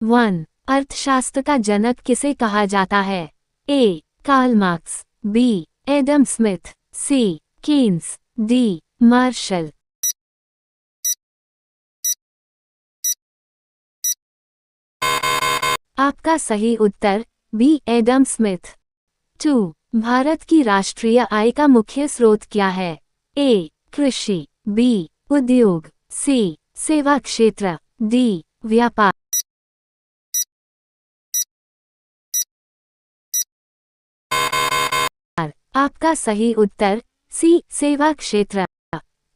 1. अर्थशास्त्र का जनक किसे कहा जाता है? A. Karl Marx, B. Adam Smith, C. Keynes, D. Marshall. आपका सही उत्तर बी. Adam Smith. 2. भारत की राष्ट्रीय आय का मुख्य स्रोत क्या है? ए. कृषि, बी. उद्योग, सी. सेवा क्षेत्र, डी. व्यापार। आपका सही उत्तर सी. सेवा क्षेत्र।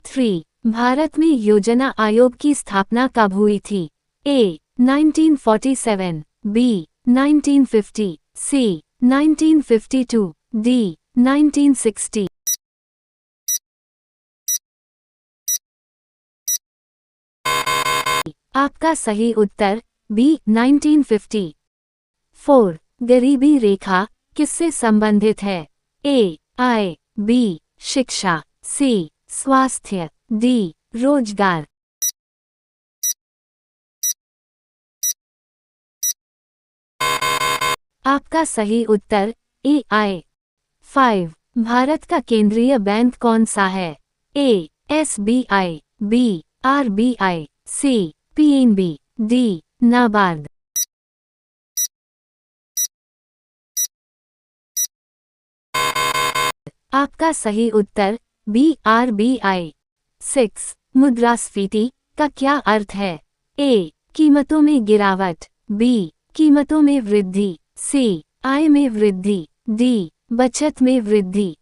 3. भारत में योजना आयोग की स्थापना कब हुई थी? ए. 1947, बी. 1950, सी. 1952, डी. 1960। आपका सही उत्तर बी. 1950। 4. गरीबी रेखा किससे संबंधित है? ए. आय, बी. शिक्षा, सी. स्वास्थ्य, डी. रोजगार। आपका सही उत्तर ए. आय। 5. भारत का केंद्रीय बैंक कौन सा है? A. SBI, B. RBI, C. PNB, D. NABARD. आपका सही उत्तर बी. RBI। 6. मुद्रास्फीति का क्या अर्थ है? ए. कीमतों में गिरावट, बी. कीमतों में वृद्धि, सी. आय में वृद्धि, डी. बचत में वृद्धि।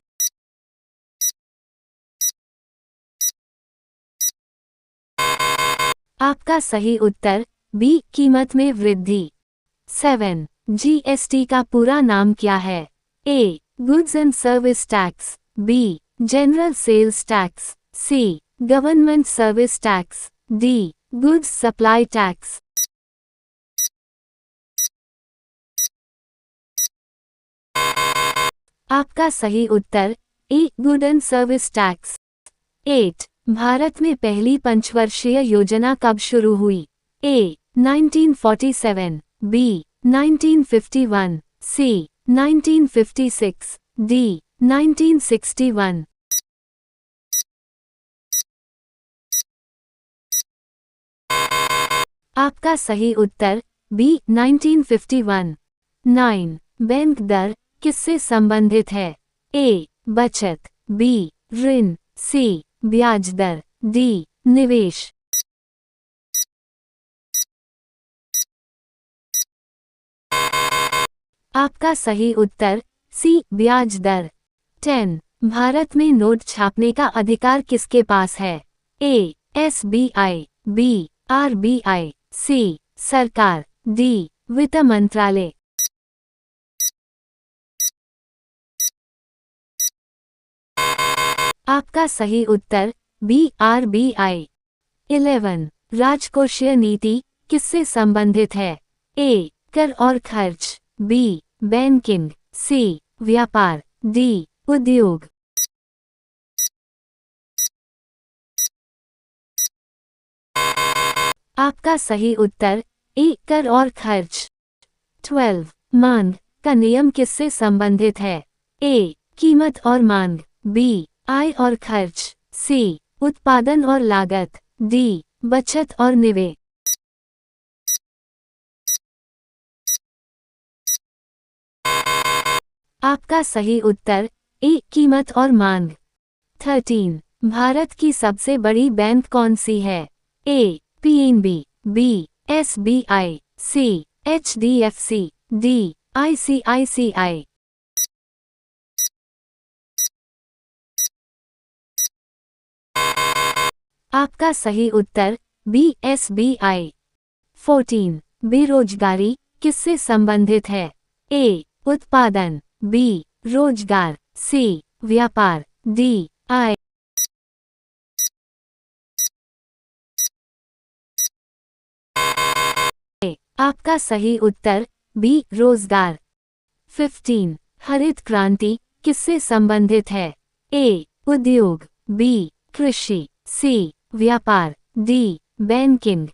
आपका सही उत्तर बी. कीमत में वृद्धि। 7. GST का पूरा नाम क्या है? A. Goods and service tax, B. General sales tax, C. Government service tax, D. Goods supply tax. आपका सही उत्तर A. Good and service tax. 8. Bharat में पहली पंचवर्षीय योजना कब शुरू हुई? ए. 1947, बी. 1951, सी. 1956, डी. 1961। आपका सही उत्तर बी. 1951। 9. बैंक दर किससे संबंधित है? ए. बचत, बी. ऋण, सी. ब्याज दर, डी. निवेश। आपका सही उत्तर सी. ब्याज दर। 10. भारत में नोट छापने का अधिकार किसके पास है? A. SBI, B. RBI, C. सरकार, डी. वित्त मंत्रालय। आपका सही उत्तर बी. RBI। 11. राजकोषीय नीति किससे संबंधित है? ए. कर और खर्च, बी. बैंकिंग, सी. व्यापार, डी. उद्योग। आपका सही उत्तर ए. कर और खर्च। 12. मांग का नियम किससे संबंधित है? ए. कीमत और मांग, बी. आय और खर्च, सी. उत्पादन और लागत, डी. बचत और निवेश। आपका सही उत्तर ए. कीमत और मांग। 13. भारत की सबसे बड़ी बैंक कौन सी है? A. PNB, B. SBI, C. HDFC, D. ICICI। आपका सही उत्तर बी. SBI। 14. बेरोजगारी किससे संबंधित है? ए. उत्पादन, बी. रोजगार, सी. व्यापार, डी. आय। आपका सही उत्तर बी. रोजगार। 15. हरित क्रांति किससे संबंधित है? ए. उद्योग, बी. कृषि, सी. व्यापार, डी. बैंकिंग।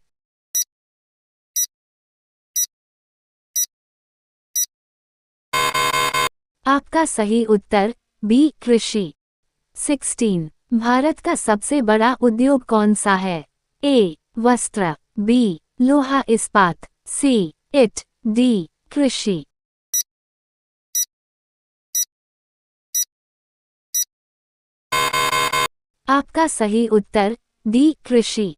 आपका सही उत्तर बी कृषि। 16 भारत का सबसे बड़ा उद्योग कौन सा है? ए वस्त्र, बी लोहा इस्पात, सी इट, डी कृषि। आपका सही उत्तर डी कृषि।